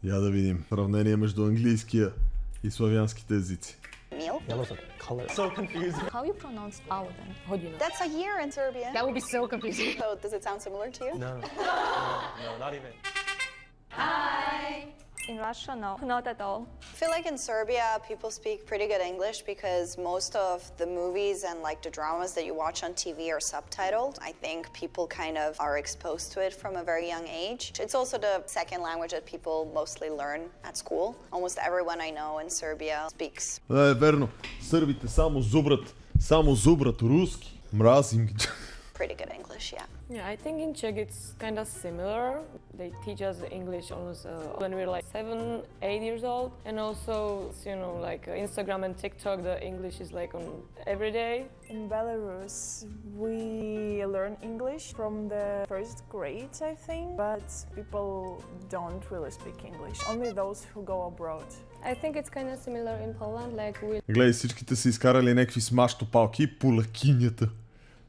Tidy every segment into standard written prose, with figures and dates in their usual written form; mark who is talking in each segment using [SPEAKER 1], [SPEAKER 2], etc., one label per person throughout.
[SPEAKER 1] Я да видим сравнение между английския и славянските езици.
[SPEAKER 2] Meal?
[SPEAKER 3] Yellow's a color. So confusing.
[SPEAKER 4] How you pronounce our then? How do you know?
[SPEAKER 2] That's a year in Serbian.
[SPEAKER 4] That would be so confusing.
[SPEAKER 2] So does it sound similar to you?
[SPEAKER 3] No, not even.
[SPEAKER 4] Hi. In Russia, no, not at all.
[SPEAKER 2] I feel like in Serbia, people speak pretty good English because most of the movies and like the dramas that you watch on TV are subtitled. I think people kind of are exposed to it from a very young age. It's also the second language that people mostly learn at school. Almost everyone I know in Serbia speaks.
[SPEAKER 1] Да, е верно. Сърбите само зубрат руски. Мразим ги.
[SPEAKER 2] Pretty good English, yeah.
[SPEAKER 5] Yeah, I think in Czech it's kind of similar. They teach us English almost when we're like 7, 8 years old. And also, you know, like Instagram and TikTok, the English is like on every day.
[SPEAKER 6] In Belarus, we learn English from the first grade, I think, but people don't really speak English, only those who go abroad.
[SPEAKER 5] I think it's kind of similar in Poland, like we
[SPEAKER 1] Гледай, всичките са изкарали някакви смаштопалки и полакинята.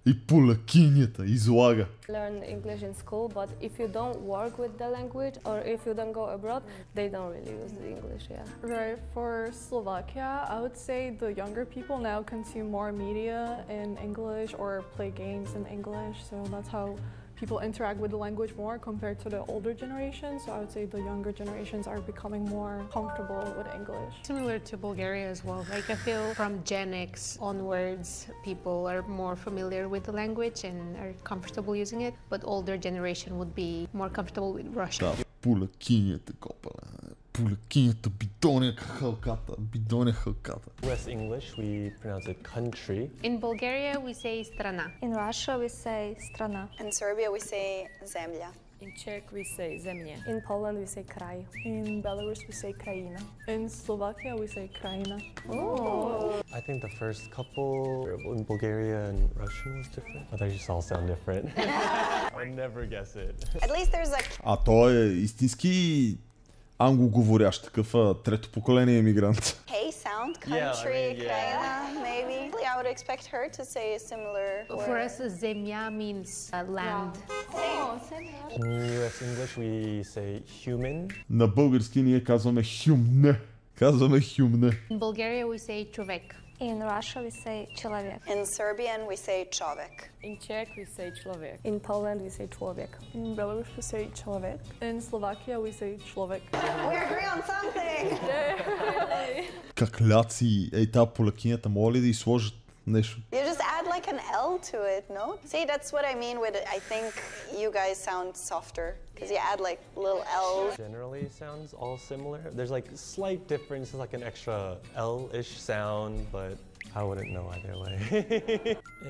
[SPEAKER 1] И полакинята излага.
[SPEAKER 5] learn English in school, but if you don't work with the language or if you don't go abroad, they don't really use the English, yeah.
[SPEAKER 6] Right, for Slovakia, I would say the younger people now consume more media in English or play games in English, so that's how people interact with the language more compared to the older generation. So I would say the younger generations are becoming more comfortable with English.
[SPEAKER 7] Similar to Bulgaria as well. Like I feel from Gen X onwards, people are more familiar with the language and are comfortable using it, but older generation would be more comfortable with Russian.
[SPEAKER 1] Да, полакинята копала. Полакинята, бидоня халката.
[SPEAKER 3] US English, we pronounce it country.
[SPEAKER 7] In Bulgaria, we say strana.
[SPEAKER 4] In Russia, we say strana.
[SPEAKER 2] In Serbia, we say zemlja.
[SPEAKER 5] In Czech we say zemlje.
[SPEAKER 4] In Poland, we say kraj.
[SPEAKER 6] In Belarus, we say krajina. In Slovakia, we say krajina.
[SPEAKER 4] Oh.
[SPEAKER 3] I think the first couple in Bulgaria and Russian was different, but they just all sound different. I never guess it.
[SPEAKER 2] At least there's a...
[SPEAKER 1] А той е истински англоговорящ, такъв трето поколение емигрант.
[SPEAKER 2] K sound, country, krajina, maybe. I would expect her to say a similar word.
[SPEAKER 7] For us, zemlja means land.
[SPEAKER 3] In US English, we say human.
[SPEAKER 1] На български ние казваме хюмне.
[SPEAKER 7] In Bulgaria, we say човек.
[SPEAKER 4] In Russia, we say человек.
[SPEAKER 2] In Serbian, we say čovek.
[SPEAKER 5] In Czech we say človek.
[SPEAKER 4] In Poland, we say človek.
[SPEAKER 6] In Belarus, we say človek. In Slovakia, we say človek.
[SPEAKER 2] We agree on something!
[SPEAKER 1] Какляци, ей та полакинята, моля ли да й сложат нещо?
[SPEAKER 2] You just add like an L to it, no? See, that's what I mean with it. I think you guys sound softer because you add like little L's.
[SPEAKER 3] Generally sounds all similar. There's like slight differences, like an extra L-ish sound, but I wouldn't know either way.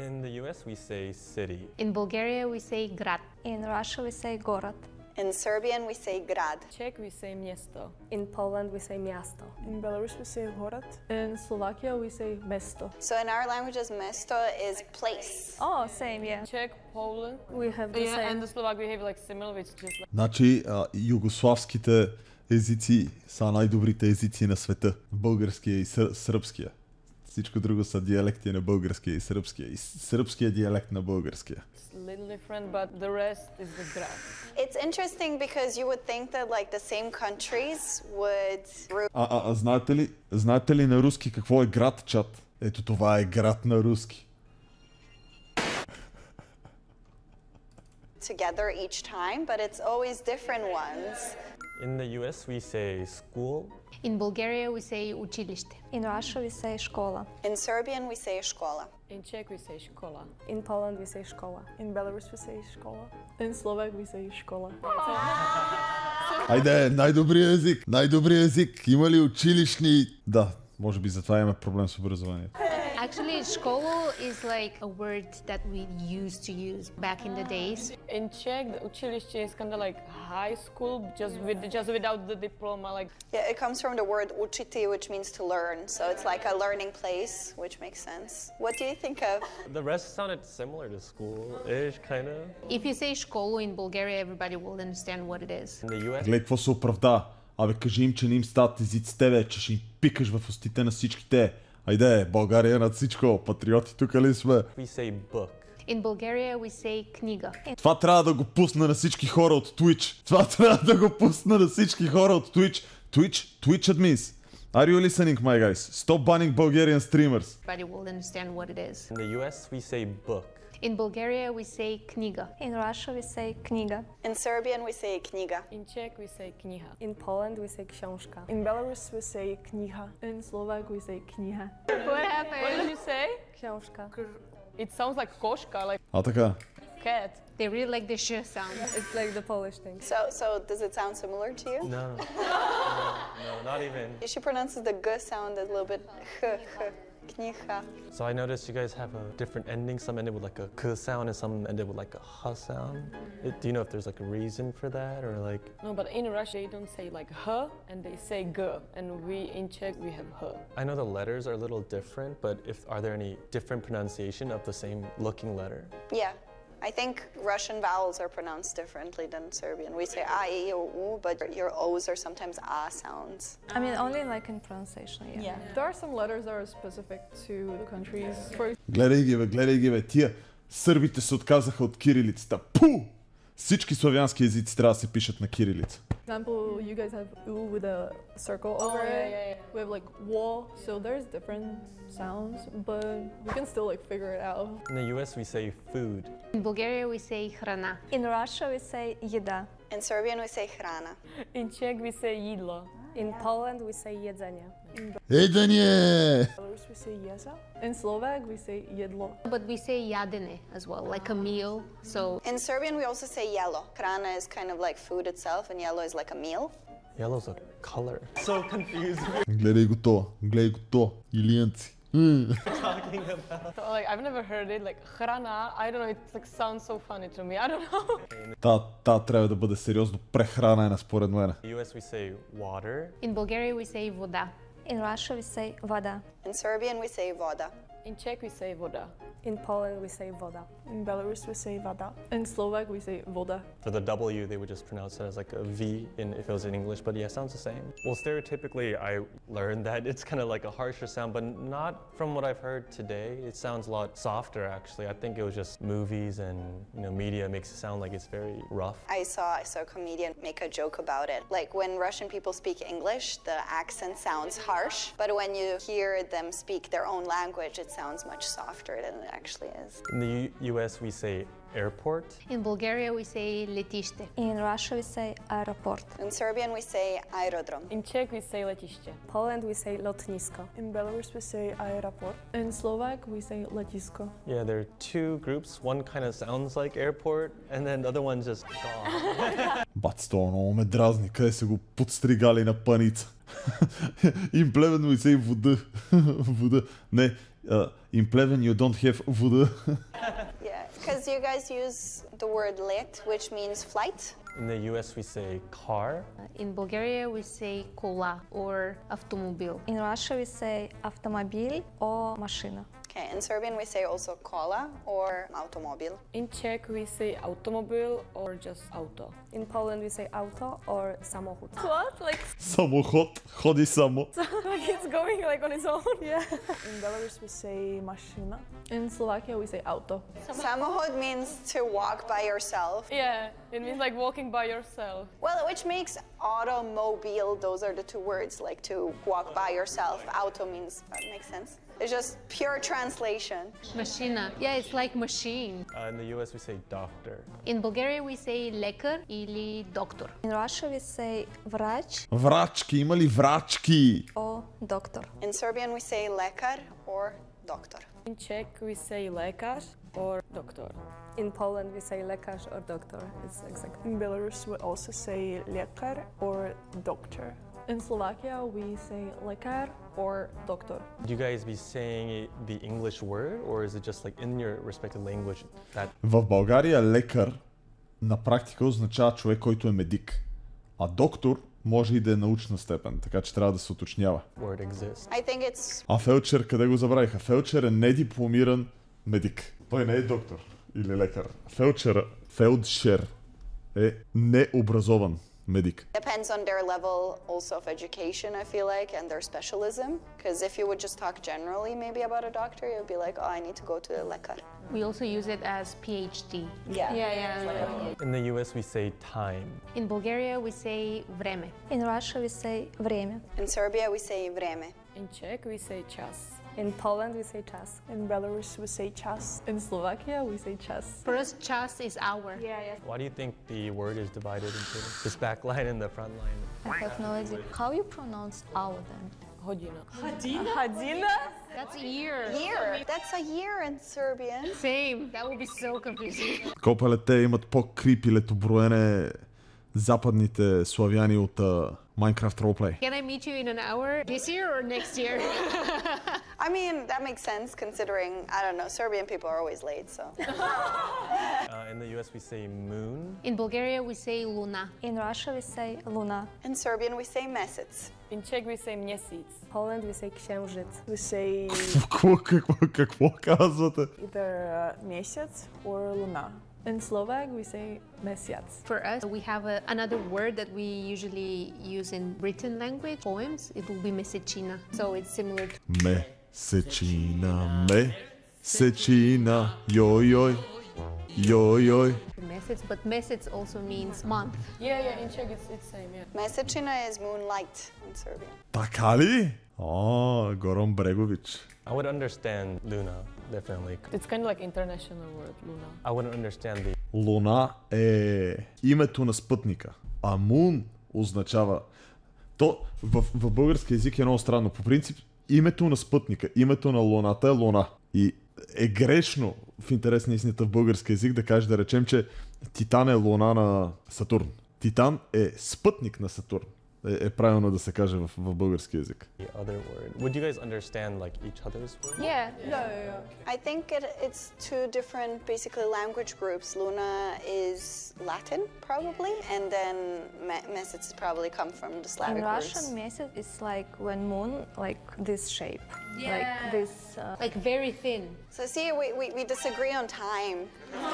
[SPEAKER 3] In the US, we say city.
[SPEAKER 7] In Bulgaria, we say grad.
[SPEAKER 4] In Russia, we say город.
[SPEAKER 2] In Serbian, we say grad.
[SPEAKER 5] Czech we say mjesto.
[SPEAKER 4] In Poland, we say miasto.
[SPEAKER 6] In Belarus, we say город. In Slovakia, we say mesto.
[SPEAKER 2] So in our languages, mesto is place.
[SPEAKER 4] Oh, same, yeah.
[SPEAKER 5] Czech, Poland.
[SPEAKER 4] We have the same.
[SPEAKER 5] And the Slovak we have like similar, which just like...
[SPEAKER 1] Значи югославските езици са най-добрите езици на света. Българския и сръбския. Всичко друго са диалекти на българския и сръбския. И сръбския диалект на българския.
[SPEAKER 5] It's a little different, but the rest is the grad.
[SPEAKER 2] It's interesting because you would think that like the same countries would
[SPEAKER 1] Знаете ли на руски какво е град, чат? Ето това е град на руски.
[SPEAKER 2] together each time, but it's always different ones.
[SPEAKER 3] In the US, we say school.
[SPEAKER 7] In Bulgaria, we say училище.
[SPEAKER 4] In Russia, we say школа.
[SPEAKER 2] In Serbian, we say škola.
[SPEAKER 5] In Czech, we say škola.
[SPEAKER 4] In Poland, we say школа.
[SPEAKER 6] In Belarus, we say škola. In Slovak, we say škola.
[SPEAKER 1] Айде, най-добрият език. Има ли училищни... Да, може би затова имаме проблем с образованието.
[SPEAKER 7] Actually, школа is like a word that we used to use back in the days.
[SPEAKER 5] In Czech, the училище is kind of like high school, just without the diploma. Like
[SPEAKER 2] yeah, it comes from the word učiti, which means to learn. So it's like a learning place, which makes sense. What do you think of?
[SPEAKER 3] The rest sounded similar to school-ish, kind of.
[SPEAKER 7] If you say школу in Bulgaria, everybody will understand what it is.
[SPEAKER 3] In the US,
[SPEAKER 1] Гледай какво се оправда. Абе, кажи им, че не им стават езиците, бе, че ще им пикаш в устите на всичките. Айде, България над всичко, патриоти тук ли сме?
[SPEAKER 3] we say book.
[SPEAKER 7] In Bulgaria we say книга.
[SPEAKER 1] Това трябва да го пусна на всички хора от Twitch. Това трябва да го пусна на всички хора от Twitch. Twitch admins. Are you listening, my guys? Stop banning Bulgarian streamers.
[SPEAKER 7] Everybody will understand what it is.
[SPEAKER 3] In the US, we say book.
[SPEAKER 7] In Bulgaria we say книга.
[SPEAKER 4] In Russia we say kniga.
[SPEAKER 2] In Serbian, we say kniga.
[SPEAKER 5] In Czech we say kniha.
[SPEAKER 4] In Poland we say książka.
[SPEAKER 8] In Belarus, we say kniha.
[SPEAKER 6] In Slovak, we say kniha.
[SPEAKER 5] What happened? What did you say?
[SPEAKER 4] Książka.
[SPEAKER 5] It sounds like koshka, like
[SPEAKER 1] А така.
[SPEAKER 5] cat.
[SPEAKER 7] They really like the sh sound.
[SPEAKER 4] It's like the Polish thing.
[SPEAKER 2] So does it sound similar to you?
[SPEAKER 3] No, not even.
[SPEAKER 2] She pronounces the g sound a little bit kniha.
[SPEAKER 3] So I noticed you guys have a different ending. Some ended with like a k sound and some ended with like a h sound. Do you know if there's like a reason for that or like?
[SPEAKER 5] No, but in Russia they don't say like h and they say g, and we in Czech we have h.
[SPEAKER 3] I know the letters are a little different, but are there any different pronunciation of the same looking letter?
[SPEAKER 2] Yeah. I think Russian vowels are pronounced differently than Serbian. We say a, e, o, u, but your O's are sometimes a sounds.
[SPEAKER 4] I mean, only like in pronunciation, yeah.
[SPEAKER 6] There are some letters that are specific to the countries. For
[SPEAKER 1] Гледай ги, бе, тия сърбите се отказаха от кирилицата. Пу! Всички славянски езици трябва да се пишат на кирилица.
[SPEAKER 6] example, you guys have u with a circle over it. We have like wo, so there's different sounds, but we can still like figure it out.
[SPEAKER 3] In the US, we say food.
[SPEAKER 7] In Bulgaria we say hrana.
[SPEAKER 4] In Russia we say jeda.
[SPEAKER 2] In Serbian, we say hrana.
[SPEAKER 5] In Czech we say jidlo.
[SPEAKER 4] In Poland we say jedzenie.
[SPEAKER 1] Едење!
[SPEAKER 8] Belarus, we say jeza.
[SPEAKER 6] In Slovak, we say jedlo.
[SPEAKER 7] But we say jadene as well, like a meal. So
[SPEAKER 2] In Serbian, we also say jelo. Hrana is kind of like food itself, and jelo is like a meal.
[SPEAKER 3] Yellow's a color. So confusing.
[SPEAKER 1] Гледай го то, илиянци.
[SPEAKER 3] Talking about.
[SPEAKER 5] So, like I've never heard it like hrana. I don't know. It like sounds so funny to me. I don't know.
[SPEAKER 1] Та трябва да бъде сериозно прехранена според мен.
[SPEAKER 3] In the US, we say water.
[SPEAKER 7] in Bulgaria we say voda.
[SPEAKER 4] In Russia we say voda.
[SPEAKER 2] In Serbian, we say voda.
[SPEAKER 5] In Czech we say voda.
[SPEAKER 4] In Poland we say voda.
[SPEAKER 8] In Belarus, we say vada.
[SPEAKER 6] In Slovak, we say voda.
[SPEAKER 3] For the W, they would just pronounce it as like a V if it was in English, but yeah, it sounds the same. Well, stereotypically, I learned that it's kind of like a harsher sound, but not from what I've heard today. It sounds a lot softer, actually. I think it was just movies and media makes it sound like it's very rough.
[SPEAKER 2] I saw a comedian make a joke about it. Like when Russian people speak English, the accent sounds harsh, but when you hear them speak their own language, it sounds much softer than it actually is.
[SPEAKER 3] In the US, we say airport.
[SPEAKER 7] In Bulgaria we say letište.
[SPEAKER 4] In Russia we say aeroport.
[SPEAKER 2] In Serbian, we say aerodrom.
[SPEAKER 5] In Czech we say letište.
[SPEAKER 4] Poland we say lotnisko.
[SPEAKER 8] In Belarus, we say aeroport.
[SPEAKER 6] In Slovak, we say letisko.
[SPEAKER 3] Yeah, there are two groups. One kind of sounds like airport, and then the other one's just gone.
[SPEAKER 1] Бац, това много ме дразни, къде са го подстригали на паница. In Pleven we say вода. Вода. Не, in Pleven you don't have вода.
[SPEAKER 2] Yeah, because you guys use the word let, which means flight.
[SPEAKER 3] In the US, we say car.
[SPEAKER 7] In Bulgaria we say kola or автомобил.
[SPEAKER 4] In Russia we say автомобиль or машина.
[SPEAKER 2] Okay, in Serbian, we say also kola or automobil.
[SPEAKER 5] In Czech we say automobil or just auto.
[SPEAKER 4] In Poland we say auto or samochód.
[SPEAKER 5] What? Like
[SPEAKER 1] Самоход, ходи само.
[SPEAKER 5] like it's going like on its own? Yeah.
[SPEAKER 8] In Belarus, we say mashina.
[SPEAKER 6] In Slovakia, we say auto.
[SPEAKER 2] Samochod means to walk by yourself.
[SPEAKER 5] Yeah, it means like walking by yourself.
[SPEAKER 2] Well, which makes automobile, those are the two words, like to walk by yourself. Auto means, that makes sense. It's just pure translation.
[SPEAKER 7] Машина. Yeah, it's like machine.
[SPEAKER 3] In the US, we say doctor.
[SPEAKER 7] In Bulgaria we say лекар или доктор.
[SPEAKER 4] In Russia we say врач
[SPEAKER 1] Врачки, има ли врачки?
[SPEAKER 4] or doctor.
[SPEAKER 2] In Serbian, we say lekar or doctor.
[SPEAKER 5] In Czech we say lekar or doctor.
[SPEAKER 4] In Poland we say lekarz or doctor. It's exactly.
[SPEAKER 8] In Belarus, we also say lekar or doctor.
[SPEAKER 6] In Slovakia, we say lekar or doctor.
[SPEAKER 3] Do you guys be saying the English word, or is it just like in your respective language that?
[SPEAKER 1] В България лекар на практика означава човек, който е медик. А доктор може и да е научна степен, така че трябва да се уточнява.
[SPEAKER 3] Word exists.
[SPEAKER 2] I think it's
[SPEAKER 1] А фелчер, къде го забравиха? Фелчер е недипломиран медик. Той не е доктор или лекар. Фелчер е необразован медик.
[SPEAKER 2] depends on their level also of education, I feel like, and their specialism. Because if you would just talk generally maybe about a doctor, you'd be like, oh, I need to go to the lekar.
[SPEAKER 7] We also use it as PhD.
[SPEAKER 2] Yeah.
[SPEAKER 3] In the US, we say time.
[SPEAKER 7] In Bulgaria, we say vreme.
[SPEAKER 4] In Russia, we say время.
[SPEAKER 2] In Serbia, we say vreme.
[SPEAKER 5] In Czech, we say čas.
[SPEAKER 4] In Poland, we say čas.
[SPEAKER 8] In Belarus, we say čas.
[SPEAKER 6] In Slovakia, we say čas.
[SPEAKER 7] For us, čas is hour.
[SPEAKER 3] Why do you think the word is divided into this back line and the front line?
[SPEAKER 4] I have no idea. How you pronounce hour then?
[SPEAKER 5] Hodina.
[SPEAKER 6] Hadina?
[SPEAKER 7] That's a year.
[SPEAKER 2] Year. That's a year in Serbian.
[SPEAKER 7] Same. That would be so confusing.
[SPEAKER 1] Копале те имат по-крипи летоброене западните славяни от Minecraft Roleplay.
[SPEAKER 7] Can I meet you in an hour? This year or next year?
[SPEAKER 2] I mean, that makes sense considering, I don't know, Serbian people are always late, so.
[SPEAKER 3] In the US, we say moon.
[SPEAKER 7] In Bulgaria, we say luna.
[SPEAKER 4] In Russia, we say luna.
[SPEAKER 2] In Serbian, we say mesec.
[SPEAKER 5] In Czech, we say mjesec.
[SPEAKER 4] Poland, we say księżyc.
[SPEAKER 8] We say
[SPEAKER 1] Какво казвате?
[SPEAKER 8] either месяц or luna.
[SPEAKER 6] In Slovak, we say mesiac.
[SPEAKER 7] For us, we have another word that we usually use in written language, poems. It will be mesečina. So it's similar to
[SPEAKER 1] Месечина, месечина, йой, йой.
[SPEAKER 7] message, but message also means month.
[SPEAKER 5] Yeah, in Czech, it's same, yeah.
[SPEAKER 2] Mesečina is moonlight in Serbian.
[SPEAKER 1] Така ли? Горан Брегович.
[SPEAKER 3] I would understand Luna, definitely.
[SPEAKER 5] It's kind of like international word, Luna.
[SPEAKER 3] I wouldn't understand the
[SPEAKER 1] Луна е името на спътника, а мун означава... То в български език е много странно. По принцип, името на спътника, името на луната е луна. И е грешно в интерес на истината в български език да кажеш, да речем, че Титан е луна на Сатурн. Титан е спътник на Сатурн. Е правилно да се каже в български език.
[SPEAKER 3] other word. Would you guys understand like each other's words?
[SPEAKER 2] I think it's two different basically language groups. Luna is Latin probably, and then mesec probably come from the Slavic
[SPEAKER 4] In
[SPEAKER 2] roots.
[SPEAKER 4] Russian, mesec is like when moon, like this shape. Like this.
[SPEAKER 7] Like very thin.
[SPEAKER 2] So see, we disagree on time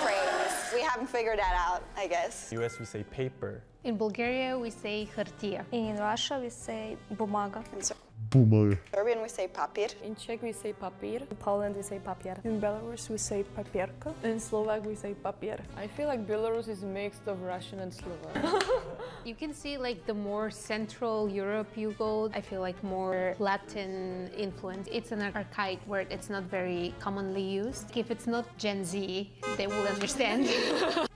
[SPEAKER 2] frames. We haven't figured that out, I guess.
[SPEAKER 3] US we say paper.
[SPEAKER 7] In Bulgaria, we say hârtia.
[SPEAKER 4] In Russia, we say bumага.
[SPEAKER 2] In
[SPEAKER 1] Бумага.
[SPEAKER 2] Serbian, we say papir.
[SPEAKER 5] In Czech, we say papir.
[SPEAKER 4] In Poland, we say papier.
[SPEAKER 8] In Belarus, we say papierka.
[SPEAKER 6] In Slovak, we say papier.
[SPEAKER 5] I feel like Belarus is mixed of Russian and Slovak.
[SPEAKER 7] You can see like the more central Europe you go, I feel like more Latin influence. It's an archaic word, it's not very commonly used. If it's not Gen Z, they will understand.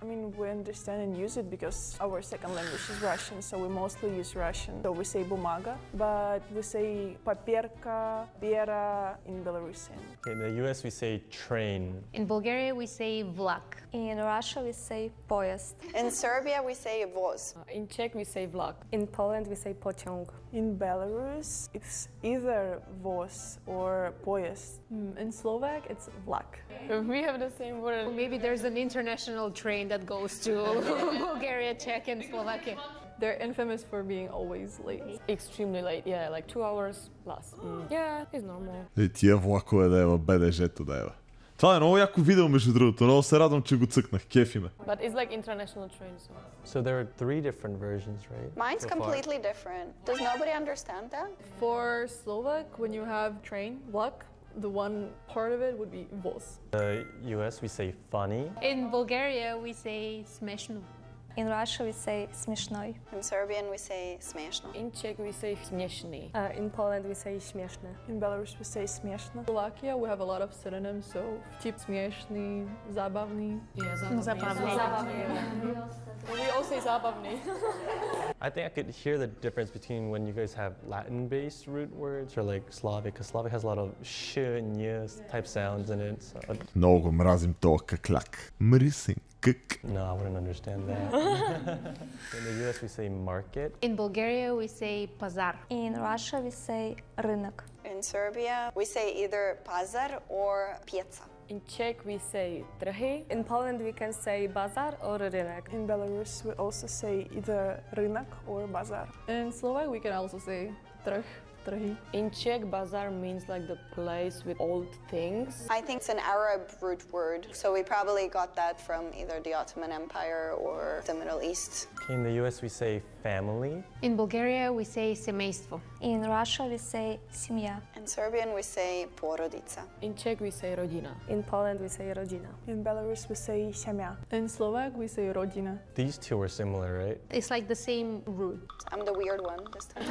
[SPEAKER 8] I mean, we understand and use it because our second language is Russian, so we mostly use Russian. So we say bumaga, but we say papierka, biera in Belarusian.
[SPEAKER 3] In the US we say train.
[SPEAKER 7] In Bulgaria, we say vlak.
[SPEAKER 4] In Russia, we say поезд.
[SPEAKER 2] In Serbia, we say voz.
[SPEAKER 5] In Czech, we say vlak.
[SPEAKER 4] In Poland, we say pociąg.
[SPEAKER 8] In Belarus, it's either voz or pojezd.
[SPEAKER 6] In Slovak, it's vlak.
[SPEAKER 5] We have the same word.
[SPEAKER 7] Maybe there's an international train that goes to Bulgaria, Czech, and Slovakia.
[SPEAKER 6] They're infamous for being always late.
[SPEAKER 5] Extremely late, yeah, like 2 hours plus. Yeah, it's normal.
[SPEAKER 1] Тия влакове да е в БДЖ-то да е. Това е много яко видео, между другото. Много се радвам, че го цъкнах. Кефи ме.
[SPEAKER 5] But it's like international train, so.
[SPEAKER 3] So there are 3 different versions, right?
[SPEAKER 2] Mine's
[SPEAKER 3] So far.
[SPEAKER 2] completely different. Does nobody understand that?
[SPEAKER 6] For Slovak, when you have train, vlak, the one part of it would be voz.
[SPEAKER 3] The US we say funny.
[SPEAKER 7] In Bulgaria, we say smešno.
[SPEAKER 4] In Russia, we say смешной.
[SPEAKER 2] In Serbian, we say smešno.
[SPEAKER 5] In Czech, we say śmieszny.
[SPEAKER 4] In Poland, we say śmieszne.
[SPEAKER 8] In Belarus, we say smieszna.
[SPEAKER 6] Slovakia, we have a lot of synonyms, so tip smieszny, zabavný.
[SPEAKER 5] Yeah,
[SPEAKER 7] Zabavný.
[SPEAKER 5] We all say zabavný.
[SPEAKER 3] I think I could hear the difference between when you guys have Latin-based root words or like Slavic, because Slavic has a lot of sh, ny type sounds in it. So,
[SPEAKER 1] Много го мразим тоя какляк. Мрисен кък.
[SPEAKER 3] no, I wouldn't understand that. In the US we say market.
[SPEAKER 7] In Bulgaria, we say pazar.
[SPEAKER 4] In Russia, we say рынок.
[SPEAKER 2] In Serbia, we say either pazar or pjeca.
[SPEAKER 5] In Czech, we say trhy.
[SPEAKER 4] In Poland, we can say bazar or rynek.
[SPEAKER 8] In Belarus, we also say either rynek or bazar.
[SPEAKER 6] In Slovak, we can also say trh. trhy.
[SPEAKER 5] In Czech, bazaar means like the place with old things.
[SPEAKER 2] I think it's an Arab root word, so we probably got that from either the Ottoman Empire or the Middle East.
[SPEAKER 3] In the US, we say family.
[SPEAKER 7] In Bulgaria, we say семейство.
[SPEAKER 4] In Russia, we say семья.
[SPEAKER 2] In Serbian, we say porodica.
[SPEAKER 5] In Czech, we say rodina.
[SPEAKER 9] In Poland, we say rodzina.
[SPEAKER 8] In Belarus, we say семья.
[SPEAKER 6] In Slovak, we say rodina.
[SPEAKER 3] These two are similar, right?
[SPEAKER 7] It's like the same root.
[SPEAKER 2] I'm the weird one this time.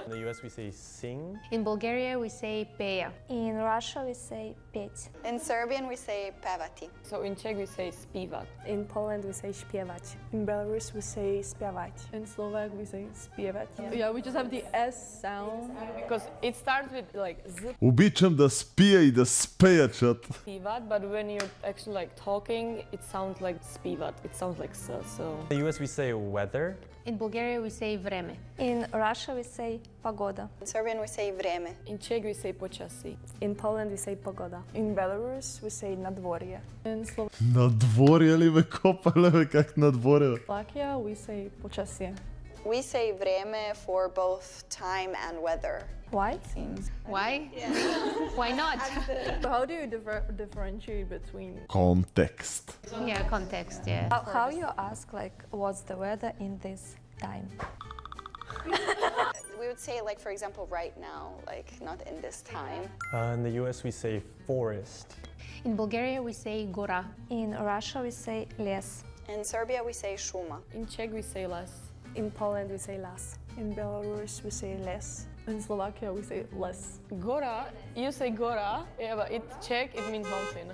[SPEAKER 3] In the US, we say sing.
[SPEAKER 7] In Bulgaria, we say peja.
[SPEAKER 4] In Russia, we say петь.
[SPEAKER 2] In Serbian, we say pevati.
[SPEAKER 5] So in Czech, we say spivat.
[SPEAKER 9] In Poland, we say śpiewać.
[SPEAKER 8] In Belarus, we say śpiewać.
[SPEAKER 6] In Slovak, we say spiewać. Yeah, we just have the S sound.
[SPEAKER 5] Because it starts with like z
[SPEAKER 1] Обичам да спия и да спеячат.
[SPEAKER 5] spivat, but when you're actually like talking, it sounds like spivat. It sounds like s. So
[SPEAKER 3] In the US, we say weather.
[SPEAKER 7] In Bulgaria, we say vreme.
[SPEAKER 4] In Russia, we say погода.
[SPEAKER 2] In Serbian, we say vreme.
[SPEAKER 5] in Czech, we say počasí.
[SPEAKER 9] In Poland, we say pogoda.
[SPEAKER 8] In Belarus, we say надворье.
[SPEAKER 6] In
[SPEAKER 1] Надворие ли бе, копале бе, как надворие?
[SPEAKER 6] Slovakia, we say počasie.
[SPEAKER 2] We say vreme for both time and weather.
[SPEAKER 4] Why?
[SPEAKER 7] Why? Why not?
[SPEAKER 6] So how do you differentiate between?
[SPEAKER 1] Контекст.
[SPEAKER 7] Yeah, context, yeah.
[SPEAKER 4] How you ask, like, what's the weather in this time?
[SPEAKER 2] We would say, like, for example, right now, like, not in this time.
[SPEAKER 3] In the US, we say forest.
[SPEAKER 7] In Bulgaria, we say gora.
[SPEAKER 4] In Russia, we say les.
[SPEAKER 2] In Serbia, we say šuma.
[SPEAKER 5] In Czech, we say les.
[SPEAKER 9] In Poland, we say las.
[SPEAKER 8] In Belarus, we say les.
[SPEAKER 6] In Slovakia, we say les.
[SPEAKER 5] Gora, you say gora, yeah, but in Czech, it means mountain.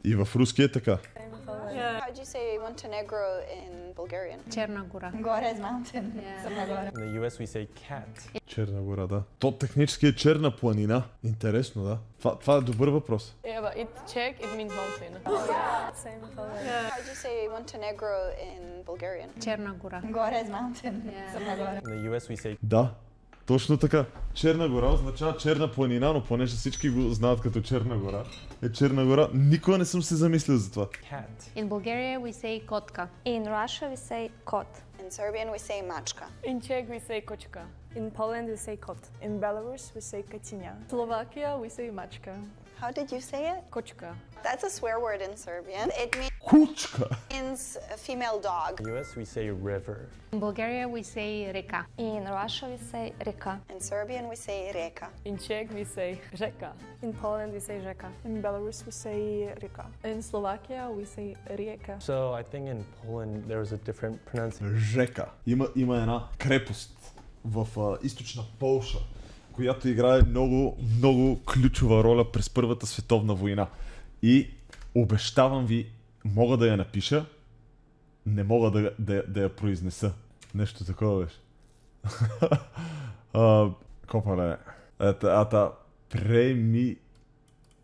[SPEAKER 1] И в руски е така.
[SPEAKER 2] How do you say Montenegro in Bulgarian?
[SPEAKER 7] Черна гора.
[SPEAKER 2] Gora is mountain.
[SPEAKER 3] In the US, we say cat.
[SPEAKER 1] Черна гора, да. То технически е черна планина. Интересно, да. Това е добър въпрос.
[SPEAKER 5] Yeah, but in Czech, it means mountain.
[SPEAKER 9] Same Poland.
[SPEAKER 2] How do you say Montenegro in Bulgarian?
[SPEAKER 7] Черна гора.
[SPEAKER 2] Gora is mountain.
[SPEAKER 3] In the US, we say
[SPEAKER 1] Да, точно така. Черна гора означава черна планина, но понеже всички го знаят като Черна гора, е Черна гора. Никога не съм се замислил за това.
[SPEAKER 3] cat.
[SPEAKER 7] In Bulgaria, we say kotka.
[SPEAKER 4] In Russia, we say kот.
[SPEAKER 2] In Serbian, we say mačka.
[SPEAKER 5] In Czech, we say kočka.
[SPEAKER 9] In Poland, we say kot.
[SPEAKER 8] In Belarus, we say katinya.
[SPEAKER 6] Slovakia, we say mačka.
[SPEAKER 2] How did you say it?
[SPEAKER 5] Kočka.
[SPEAKER 2] That's a swear word in Serbian. It
[SPEAKER 1] Кучка.
[SPEAKER 2] means a female dog.
[SPEAKER 3] In the US, we say river.
[SPEAKER 7] In Bulgaria, we say reka.
[SPEAKER 4] In Russia, we say reka.
[SPEAKER 2] In Serbian, we say reka.
[SPEAKER 5] In Czech, we say řeka.
[SPEAKER 9] In Poland, we say rzeka.
[SPEAKER 8] In Belarus, we say rika.
[SPEAKER 6] In Slovakia, we say rieka.
[SPEAKER 3] So I think in Poland, there was a different pronunciation.
[SPEAKER 1] Жека. Има една крепост в източна Полша, която играе много ключова роля през Първата световна война. И обещавам ви, мога да я напиша, не мога да я произнеса. Нещо такова беше. Копале. Преми...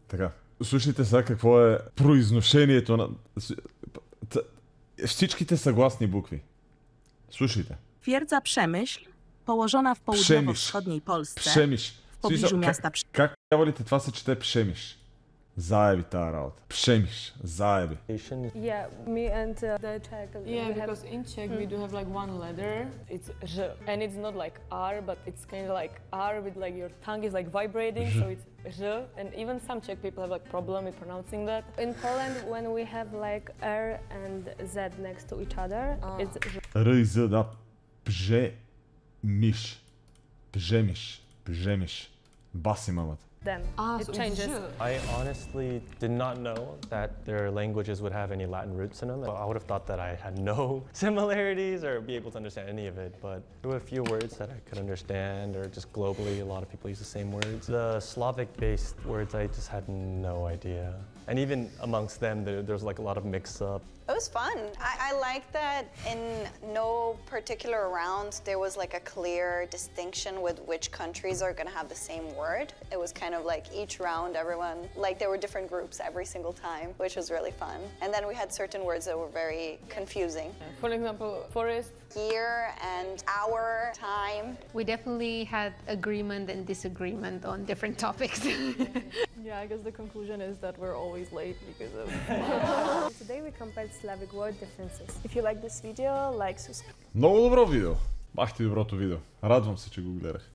[SPEAKER 1] Така. Слушайте сега какво е произношението на... Всичките съгласни букви. Слушайте.
[SPEAKER 10] Twierdza Przemyśl, położona w południowo-wschodniej Polsce,
[SPEAKER 1] Przemyśl.
[SPEAKER 10] w pobliżu miasta
[SPEAKER 1] Как казвалите това се чете Пшемиш? Заеби тази работа. Пшемиш. Заеби.
[SPEAKER 9] Yeah, me and the Czech.
[SPEAKER 5] Yeah, because in Czech, we do have like one letter. It's ž, and it's not like R, but it's kind of like R with like your tongue is like vibrating, so it's ž. And even some Czech people have like problem with pronouncing that.
[SPEAKER 9] In Poland, when we have like R and Z next to each other, it's ž.
[SPEAKER 1] Р и З, да. Пжемиш. Пжемиш. Пжемиш. Баси мамата.
[SPEAKER 9] Then it
[SPEAKER 5] So
[SPEAKER 9] changes.
[SPEAKER 3] I honestly did not know that their languages would have any Latin roots in them. I would have thought that I had no similarities or be able to understand any of it, but there were a few words that I could understand, or just globally, a lot of people use the same words. The Slavic-based words, I just had no idea. And even amongst them, there's like a lot of mix-up.
[SPEAKER 2] It was fun. I like that in no particular round there was like a clear distinction with which countries are going to have the same word. It was kind of like each round everyone, like there were different groups every single time, which was really fun. And then we had certain words that were very confusing.
[SPEAKER 5] For example, forest.
[SPEAKER 2] Year and hour, time.
[SPEAKER 7] We definitely had agreement and disagreement on different topics.
[SPEAKER 6] Yeah, I guess the conclusion is that we're always late because of...
[SPEAKER 9] Today we compared Slavic word differences.
[SPEAKER 8] If you like this video, like, subscribe.
[SPEAKER 1] Много добро видео. Бах ти доброто видео. Радвам се, че го гледах.